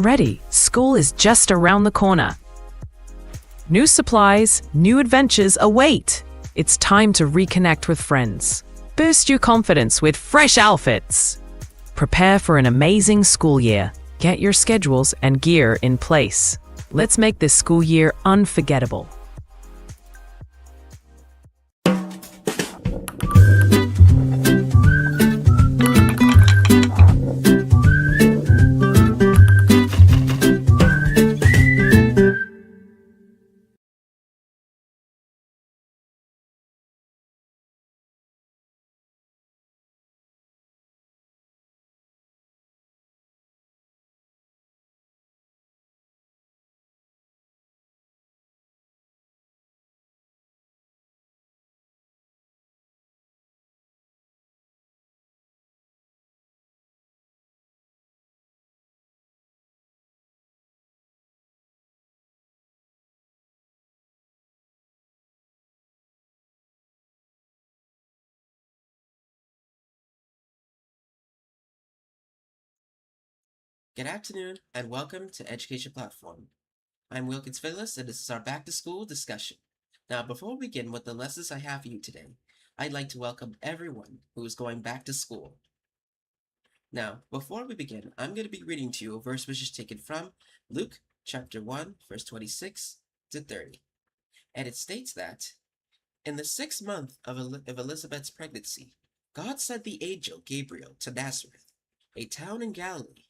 ready. School is just around the corner. New supplies, new adventures await. It's time to reconnect with friends. Boost your confidence with fresh outfits. Prepare for an amazing school year. Get your schedules and gear in place. Let's make this school year unforgettable. Good afternoon and welcome to Education Platform. I'm Wilkins Phyllis and this is our back to school discussion. Now, before we begin with the lessons I have for you today, I'd like to welcome everyone who is going back to school. Now, before we begin, I'm going to be reading to you a verse which is taken from Luke chapter 1, verse 26 to 30. And it states that, in the 6th month of Elizabeth's pregnancy, God sent the angel Gabriel to Nazareth, a town in Galilee,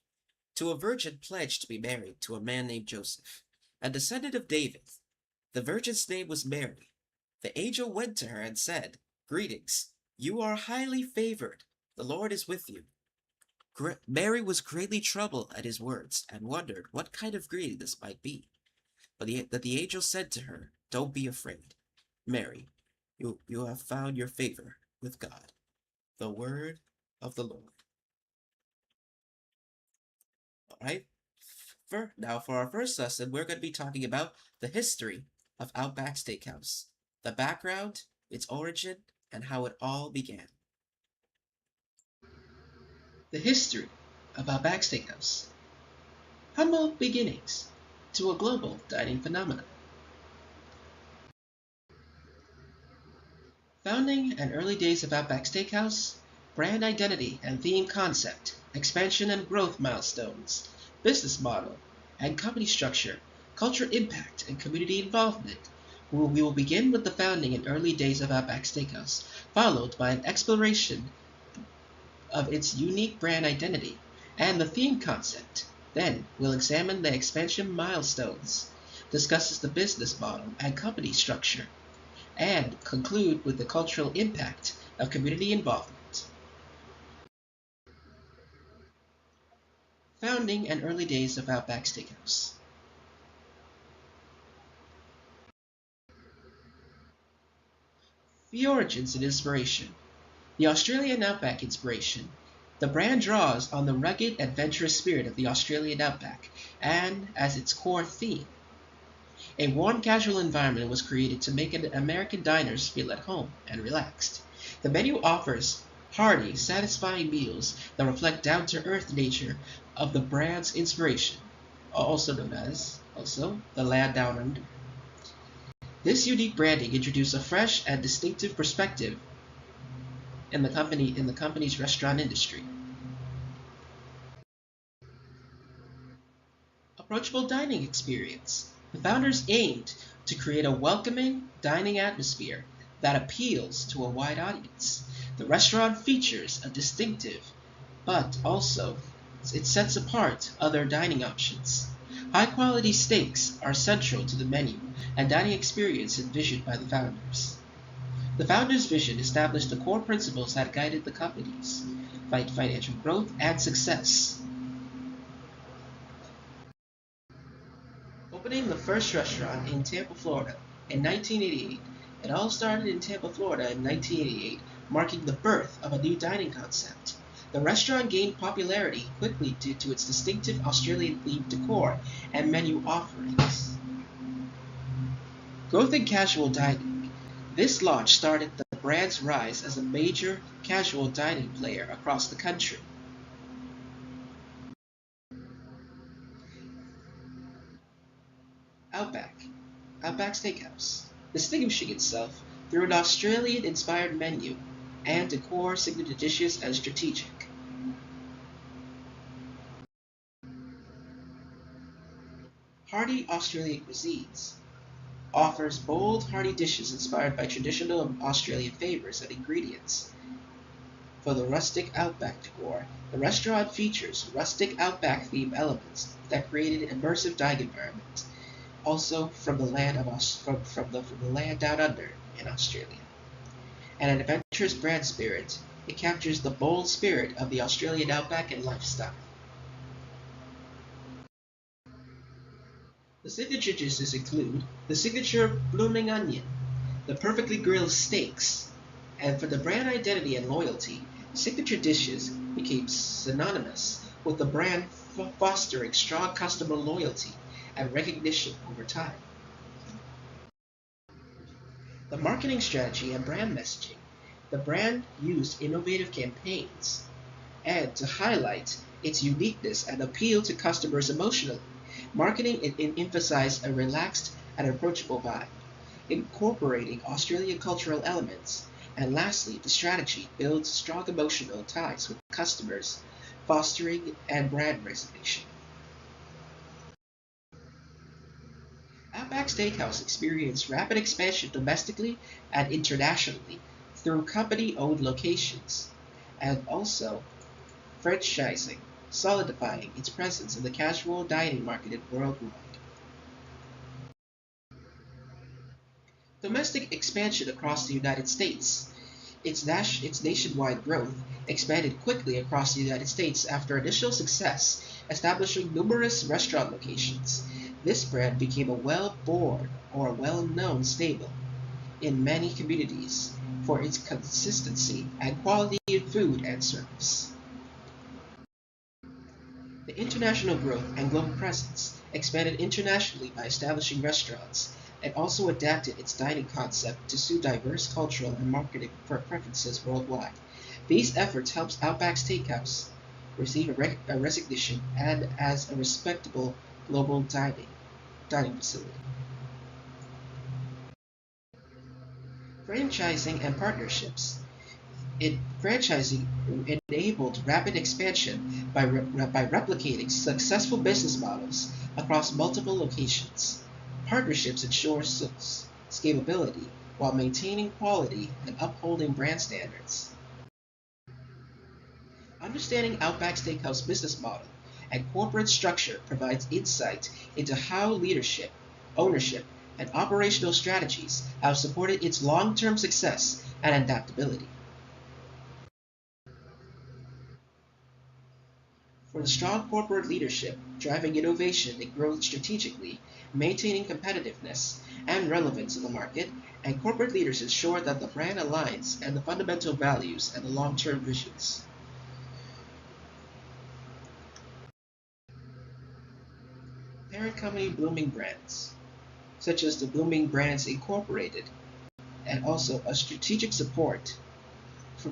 to a virgin pledged to be married to a man named Joseph, a descendant of David. The virgin's name was Mary. The angel went to her and said, "Greetings, you are highly favored. The Lord is with you." Mary was greatly troubled at his words and wondered what kind of greeting this might be. But the angel said to her, "Don't be afraid, Mary. You have found your favor with God." The word of the Lord. All right. Now, for our first lesson, we're going to be talking about the history of Outback Steakhouse, the background, its origin, and how it all began. The history of Outback Steakhouse. Humble beginnings to a global dining phenomenon. Founding and early days of Outback Steakhouse, brand identity and theme concept, expansion and growth milestones, business model and company structure, cultural impact and community involvement. We will begin with the founding and early days of Outback Steakhouse, followed by an exploration of its unique brand identity and the theme concept. Then we'll examine the expansion milestones, discusses the business model and company structure, and conclude with the cultural impact of community involvement. Founding and early days of Outback Steakhouse. The origins and inspiration. The Australian Outback inspiration. The brand draws on the rugged, adventurous spirit of the Australian Outback and as its core theme. A warm, casual environment was created to make American diners feel at home and relaxed. The menu offers hearty, satisfying meals that reflect down-to-earth nature of the brand's inspiration, also known as the Land Down Under. This unique branding introduced a fresh and distinctive perspective in the company's restaurant industry. Approachable dining experience. The founders aimed to create a welcoming dining atmosphere that appeals to a wide audience. The restaurant features a distinctive, but also it sets apart other dining options. High-quality steaks are central to the menu and dining experience envisioned by the founders. The founders' vision established the core principles that guided the company's financial growth and success. Opening the first restaurant in Tampa, Florida in 1988. It all started in Tampa, Florida in 1988, marking the birth of a new dining concept. The restaurant gained popularity quickly due to its distinctive Australian-themed decor and menu offerings. Growth in casual dining. This launch started the brand's rise as a major casual dining player across the country. Outback Steakhouse, distinguishing itself through an Australian-inspired menu and decor, signature dishes, and strategic. Hearty Australian cuisines offers bold, hearty dishes inspired by traditional Australian flavors and ingredients. For the rustic outback decor, the restaurant features rustic outback themed elements that create an immersive dining environment. Also from the land from the land down under in Australia. And an adventurous brand spirit, it captures the bold spirit of the Australian outback and lifestyle. The signature dishes include the signature blooming onion, the perfectly grilled steaks, and for the brand identity and loyalty, signature dishes became synonymous with the brand fostering strong customer loyalty and recognition over time. The marketing strategy and brand messaging. The brand used innovative campaigns and to highlight its uniqueness and appeal to customers emotionally. Marketing emphasized a relaxed and approachable vibe, incorporating Australian cultural elements. And lastly, the strategy builds strong emotional ties with customers, fostering and brand recognition. Outback Steakhouse experienced rapid expansion domestically and internationally through company-owned locations, and also franchising, solidifying its presence in the casual dining market worldwide. Domestic expansion across the United States. Its nationwide growth expanded quickly across the United States after initial success, establishing numerous restaurant locations. This brand became a well-born or well-known stable in many communities for its consistency and quality of food and service. The international growth and global presence expanded internationally by establishing restaurants and also adapted its dining concept to suit diverse cultural and marketing preferences worldwide. These efforts helped Outback Steakhouse receive a recognition and as a respectable global dining facility. Franchising and partnerships. Franchising enabled rapid expansion by replicating successful business models across multiple locations. Partnerships ensure scalability while maintaining quality and upholding brand standards. Understanding Outback Steakhouse business model and corporate structure provides insight into how leadership, ownership, and operational strategies have supported its long-term success and adaptability. For the strong corporate leadership, driving innovation and growth strategically, maintaining competitiveness and relevance in the market, and corporate leaders ensure that the brand aligns and the fundamental values and the long-term visions. Parent company Blooming Brands, such as the Blooming Brands Incorporated, and also a strategic support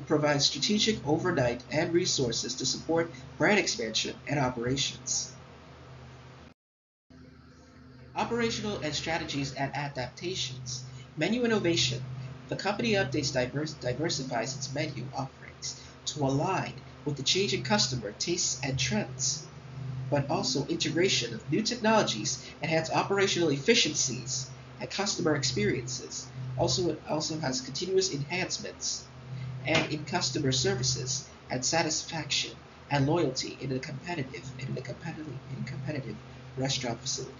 provides strategic oversight and resources to support brand expansion and operations. Operational and strategies and adaptations. Menu innovation. The company updates diversifies its menu offerings to align with the changing customer tastes and trends, but also integration of new technologies enhance operational efficiencies and customer experiences. It also has continuous enhancements and in customer services and satisfaction and loyalty in a competitive restaurant facility.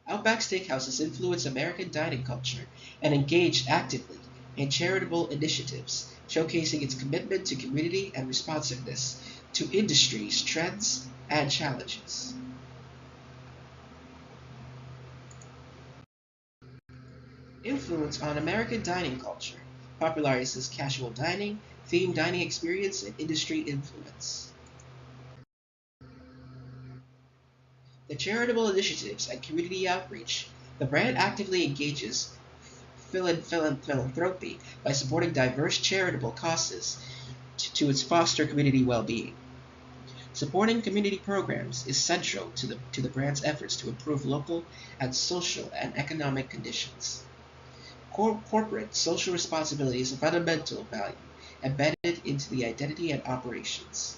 Outback Steakhouse has influenced American dining culture and engaged actively in charitable initiatives, showcasing its commitment to community and responsiveness to industry's trends and challenges. Influence on American dining culture popularizes casual dining, themed dining experience, and industry influence. The charitable initiatives and community outreach. The brand actively engages philanthropy by supporting diverse charitable causes to its foster community well-being. Supporting community programs is central to the brand's efforts to improve local and social and economic conditions. Corporate social responsibility is a fundamental value embedded into the identity and operations.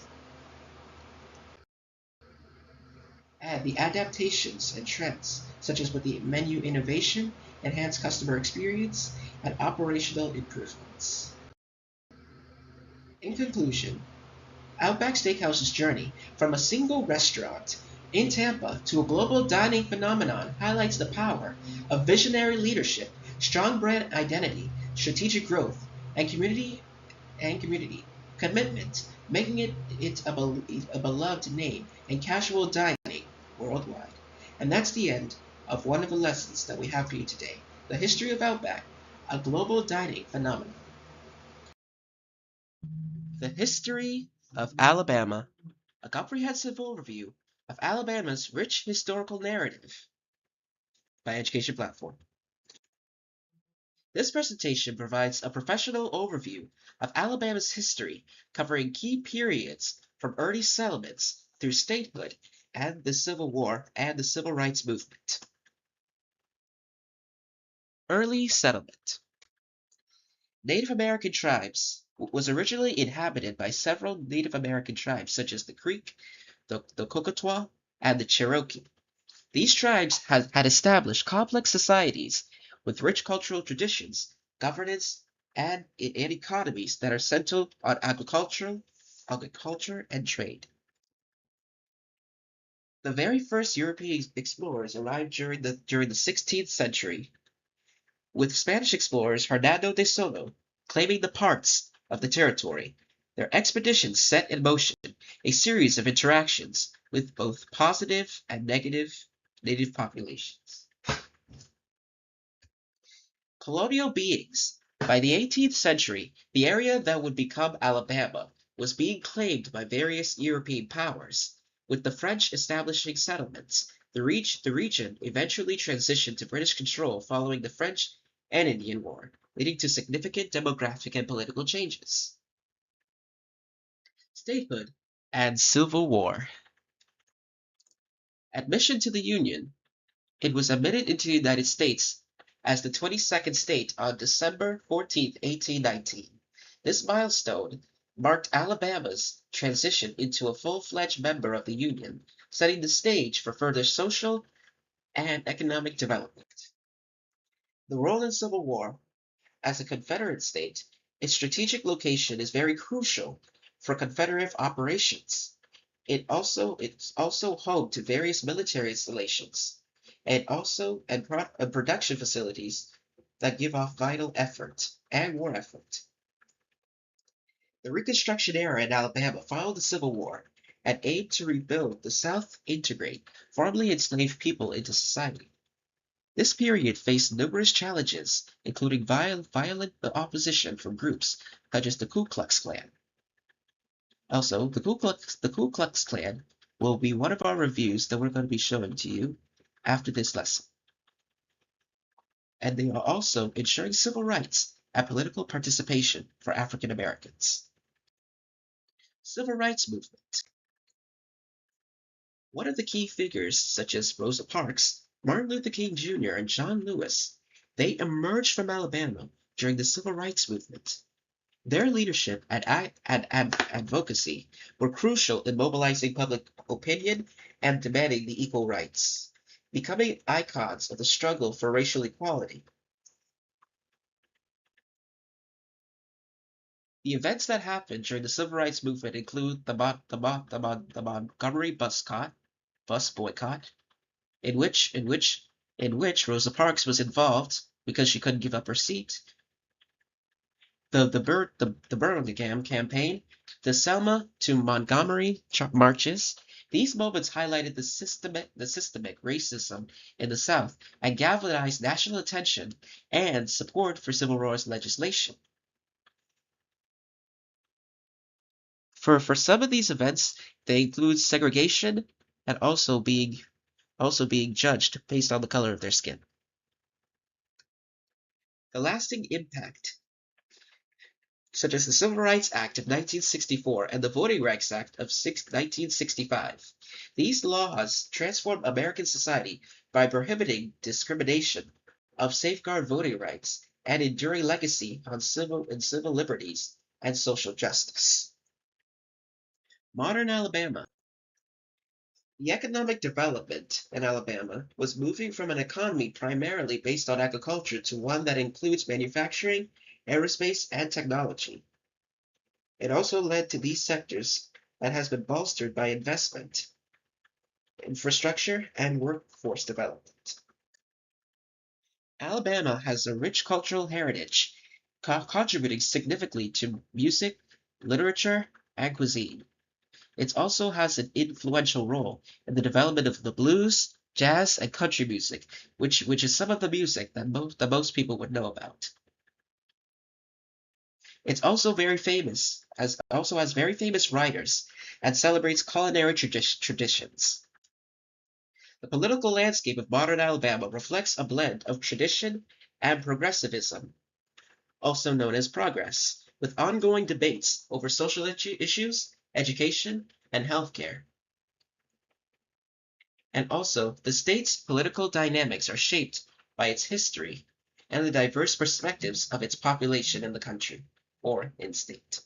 And the adaptations and trends, such as with the menu innovation, enhanced customer experience, and operational improvements. In conclusion, Outback Steakhouse's journey from a single restaurant in Tampa to a global dining phenomenon highlights the power of visionary leadership, strong brand identity, strategic growth, and community commitment, making it a beloved name in casual dining worldwide. And that's the end of one of the lessons that we have for you today: the history of Outback, a global dining phenomenon. The history of Alabama, a comprehensive overview of Alabama's rich historical narrative by Education Platform. This presentation provides a professional overview of Alabama's history, covering key periods from early settlements through statehood and the Civil War and the Civil Rights Movement. Early settlement. Native American tribes was originally inhabited by several Native American tribes such as the Creek, the Cocotwa, and the Cherokee. These tribes had established complex societies with rich cultural traditions, governance, and economies that are centered on agriculture and trade. The very first European explorers arrived during the 16th century, with Spanish explorers Hernando de Soto claiming the parts of the territory. Their expeditions set in motion a series of interactions with both positive and negative native populations. Colonial beings. By the 18th century, the area that would become Alabama was being claimed by various European powers. With the French establishing settlements, the region eventually transitioned to British control following the French and Indian War, leading to significant demographic and political changes. Statehood and Civil War. Admission to the Union. It was admitted into the United States as the 22nd state on December 14, 1819. This milestone marked Alabama's transition into a full-fledged member of the Union, setting the stage for further social and economic development. The role in Civil War. As a Confederate state, its strategic location is very crucial for Confederate operations. It's also home to various military installations and production facilities that give off vital effort and war effort. The Reconstruction era in Alabama followed the Civil War and aimed to rebuild the South, integrate formerly enslaved people into society. This period faced numerous challenges, including violent opposition from groups such as the Ku Klux Klan. Also, the Ku Klux Klan will be one of our reviews that we're going to be showing to you after this lesson. And they are also ensuring civil rights and political participation for African Americans. Civil rights movement. One of the key figures, such as Rosa Parks, Martin Luther King Jr., and John Lewis, they emerged from Alabama during the civil rights movement. Their leadership and advocacy were crucial in mobilizing public opinion and demanding the equal rights, becoming icons of the struggle for racial equality. The events that happened during the civil rights movement include the Montgomery bus boycott, in which Rosa Parks was involved because she couldn't give up her seat. The Birmingham campaign, the Selma to Montgomery marches. These moments highlighted the systemic racism in the South and galvanized national attention and support for civil rights legislation. For some of these events, they include segregation and also being judged based on the color of their skin. The lasting impact. such as the Civil Rights Act of 1964 and the Voting Rights Act of 1965. These laws transformed American society by prohibiting discrimination, of safeguard voting rights, and enduring legacy on civil liberties and social justice. Modern Alabama. The economic development in Alabama was moving from an economy primarily based on agriculture to one that includes manufacturing, aerospace, and technology. It also led to these sectors that has been bolstered by investment, infrastructure, and workforce development. Alabama has a rich cultural heritage, contributing significantly to music, literature, and cuisine. It also has an influential role in the development of the blues, jazz, and country music, which is some of the music that most people would know about. It's also very famous, also has very famous writers, and celebrates culinary traditions. The political landscape of modern Alabama reflects a blend of tradition and progressivism, also known as progress, with ongoing debates over social issues, education, and healthcare. And also, the state's political dynamics are shaped by its history and the diverse perspectives of its population in the country, or in state.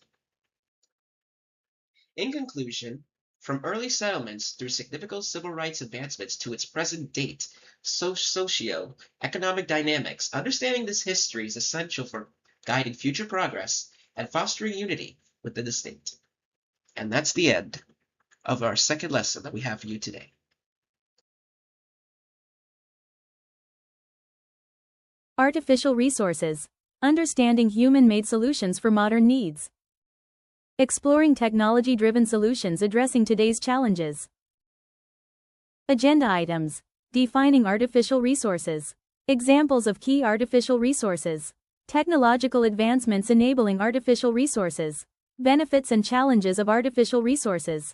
In conclusion, from early settlements through significant civil rights advancements to its present date, socio-economic dynamics, understanding this history is essential for guiding future progress and fostering unity within the state. And that's the end of our second lesson that we have for you today. Artificial resources. Understanding human-made solutions for modern needs. Exploring technology-driven solutions addressing today's challenges. Agenda items. Defining artificial resources. Examples of key artificial resources. Technological advancements enabling artificial resources. Benefits and challenges of artificial resources.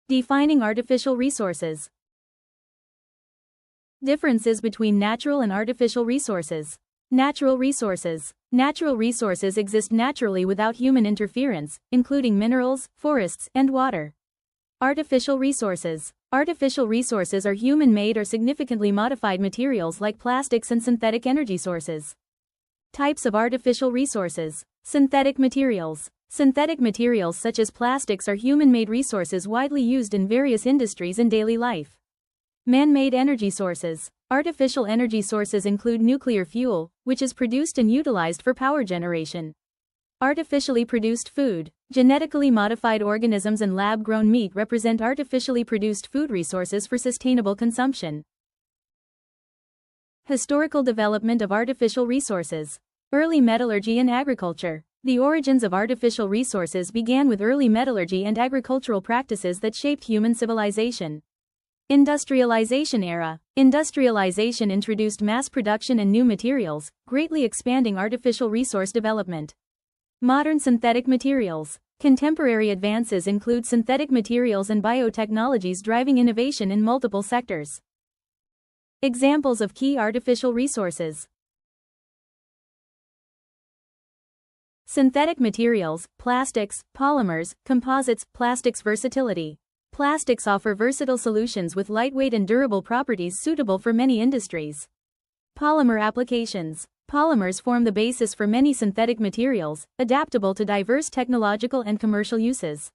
Defining artificial resources. Differences between natural and artificial resources. Natural resources. Natural resources exist naturally without human interference, including minerals, forests, and water. Artificial resources. Artificial resources are human-made or significantly modified materials like plastics and synthetic energy sources. Types of artificial resources. Synthetic materials. Synthetic materials such as plastics are human-made resources widely used in various industries and daily life. Man-made energy sources. Artificial energy sources include nuclear fuel, which is produced and utilized for power generation. Artificially produced food. Genetically modified organisms and lab-grown meat represent artificially produced food resources for sustainable consumption. Historical development of artificial resources. Early metallurgy and agriculture. The origins of artificial resources began with early metallurgy and agricultural practices that shaped human civilization. Industrialization era. Industrialization introduced mass production and new materials, greatly expanding artificial resource development. Modern synthetic materials. Contemporary advances include synthetic materials and biotechnologies driving innovation in multiple sectors. Examples of key artificial resources. Synthetic materials, plastics, polymers, composites, plastics versatility. Plastics offer versatile solutions with lightweight and durable properties suitable for many industries. Polymer applications. Polymers form the basis for many synthetic materials, adaptable to diverse technological and commercial uses.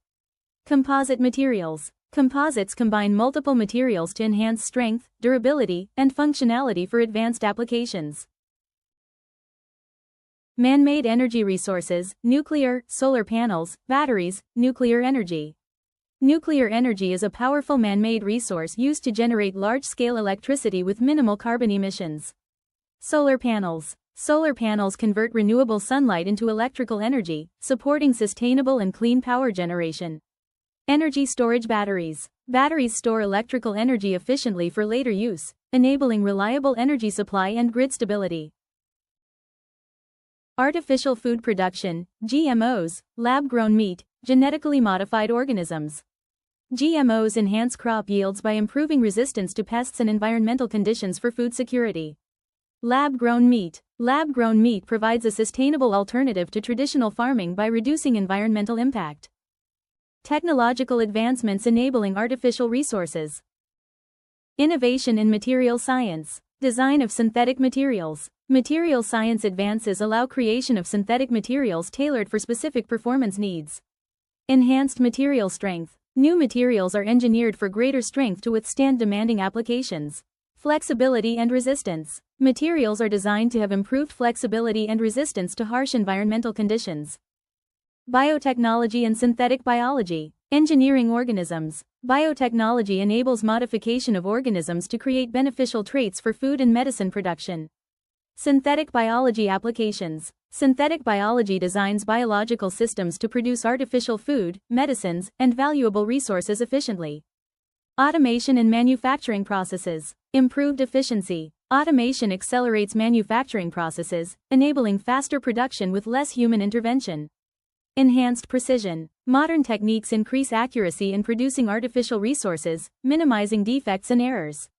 Composite materials. Composites combine multiple materials to enhance strength, durability, and functionality for advanced applications. Man-made energy resources, nuclear, solar panels, batteries, nuclear energy. Nuclear energy is a powerful man-made resource used to generate large-scale electricity with minimal carbon emissions. Solar panels. Solar panels convert renewable sunlight into electrical energy, supporting sustainable and clean power generation. Energy storage batteries. Batteries store electrical energy efficiently for later use, enabling reliable energy supply and grid stability. Artificial food production, GMOs, lab-grown meat, genetically modified organisms. GMOs enhance crop yields by improving resistance to pests and environmental conditions for food security. Lab-grown meat. Lab-grown meat provides a sustainable alternative to traditional farming by reducing environmental impact. Technological advancements enabling artificial resources. Innovation in material science. Design of synthetic materials. Material science advances allow creation of synthetic materials tailored for specific performance needs. Enhanced material strength. New materials are engineered for greater strength to withstand demanding applications. Flexibility and resistance. Materials are designed to have improved flexibility and resistance to harsh environmental conditions. Biotechnology and synthetic biology. Engineering organisms. Biotechnology enables modification of organisms to create beneficial traits for food and medicine production. Synthetic biology applications. Synthetic biology designs biological systems to produce artificial food, medicines, and valuable resources efficiently. Automation in manufacturing processes. Improved efficiency. Automation accelerates manufacturing processes, enabling faster production with less human intervention. Enhanced precision. Modern techniques increase accuracy in producing artificial resources, minimizing defects and errors.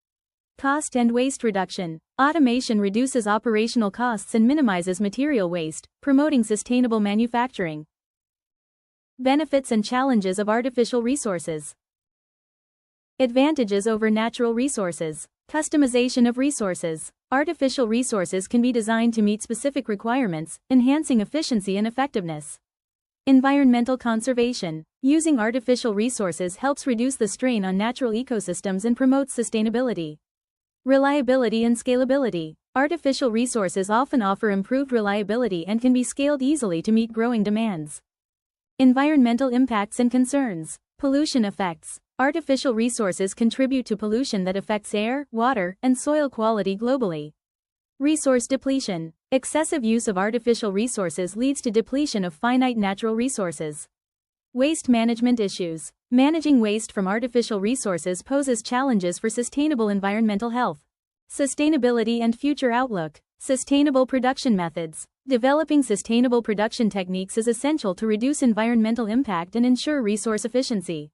Cost and waste reduction. Automation reduces operational costs and minimizes material waste, promoting sustainable manufacturing. Benefits and challenges of artificial resources. Advantages over natural resources. Customization of resources. Artificial resources can be designed to meet specific requirements, enhancing efficiency and effectiveness. Environmental conservation. Using artificial resources helps reduce the strain on natural ecosystems and promotes sustainability. Reliability and scalability. Artificial resources often offer improved reliability and can be scaled easily to meet growing demands. Environmental impacts and concerns. Pollution effects. Artificial resources contribute to pollution that affects air, water, and soil quality globally. Resource depletion. Excessive use of artificial resources leads to depletion of finite natural resources. Waste management issues. Managing waste from artificial resources poses challenges for sustainable environmental health. Sustainability and future outlook. Sustainable production methods. Developing sustainable production techniques is essential to reduce environmental impact and ensure resource efficiency.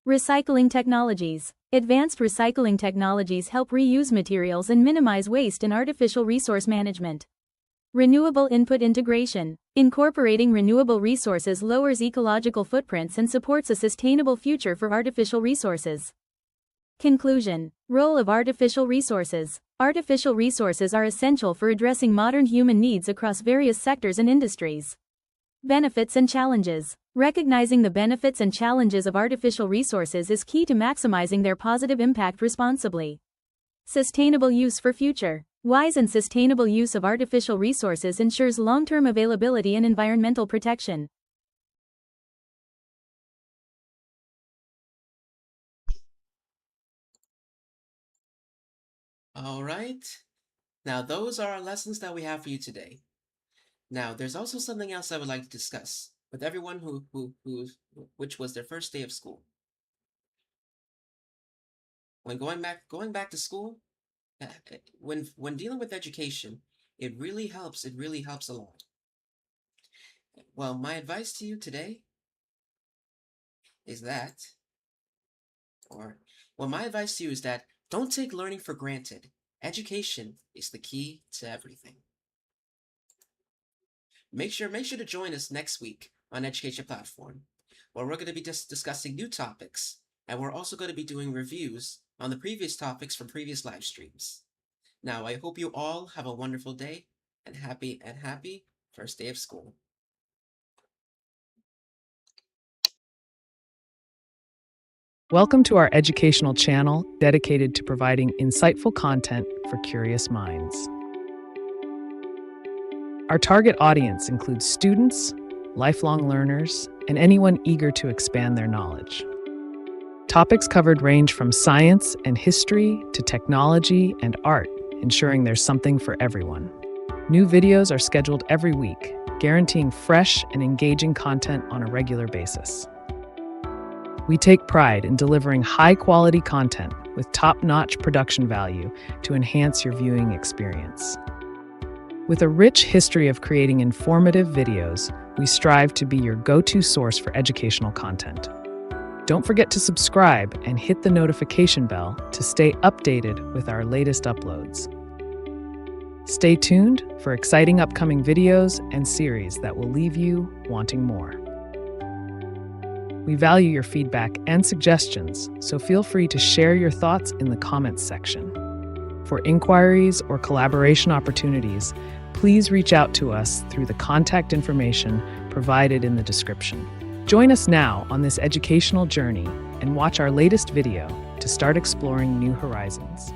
Recycling technologies. Advanced recycling technologies help reuse materials and minimize waste in artificial resource management. Renewable input integration. Incorporating renewable resources lowers ecological footprints and supports a sustainable future for artificial resources. Conclusion. Role of artificial resources. Artificial resources are essential for addressing modern human needs across various sectors and industries. Benefits and challenges. Recognizing the benefits and challenges of artificial resources is key to maximizing their positive impact responsibly. Sustainable use for future. Wise and sustainable use of artificial resources ensures long-term availability and environmental protection. All right. Now, those are our lessons that we have for you today. Now, there's also something else I would like to discuss with everyone which was their first day of school. When going back to school, when dealing with education, it really helps. It really helps a lot. Well, my advice to you today is that, my advice to you is that don't take learning for granted. Education is the key to everything. Make sure to join us next week on Education Platform, where we're going to be discussing new topics, and we're also going to be doing reviews on the previous topics from previous live streams. Now, I hope you all have a wonderful day and happy first day of school. Welcome to our educational channel dedicated to providing insightful content for curious minds. Our target audience includes students, lifelong learners, and anyone eager to expand their knowledge. Topics covered range from science and history to technology and art, ensuring there's something for everyone. New videos are scheduled every week, guaranteeing fresh and engaging content on a regular basis. We take pride in delivering high-quality content with top-notch production value to enhance your viewing experience. With a rich history of creating informative videos, we strive to be your go-to source for educational content. Don't forget to subscribe and hit the notification bell to stay updated with our latest uploads. Stay tuned for exciting upcoming videos and series that will leave you wanting more. We value your feedback and suggestions, so feel free to share your thoughts in the comments section. For inquiries or collaboration opportunities, please reach out to us through the contact information provided in the description. Join us now on this educational journey and watch our latest video to start exploring new horizons.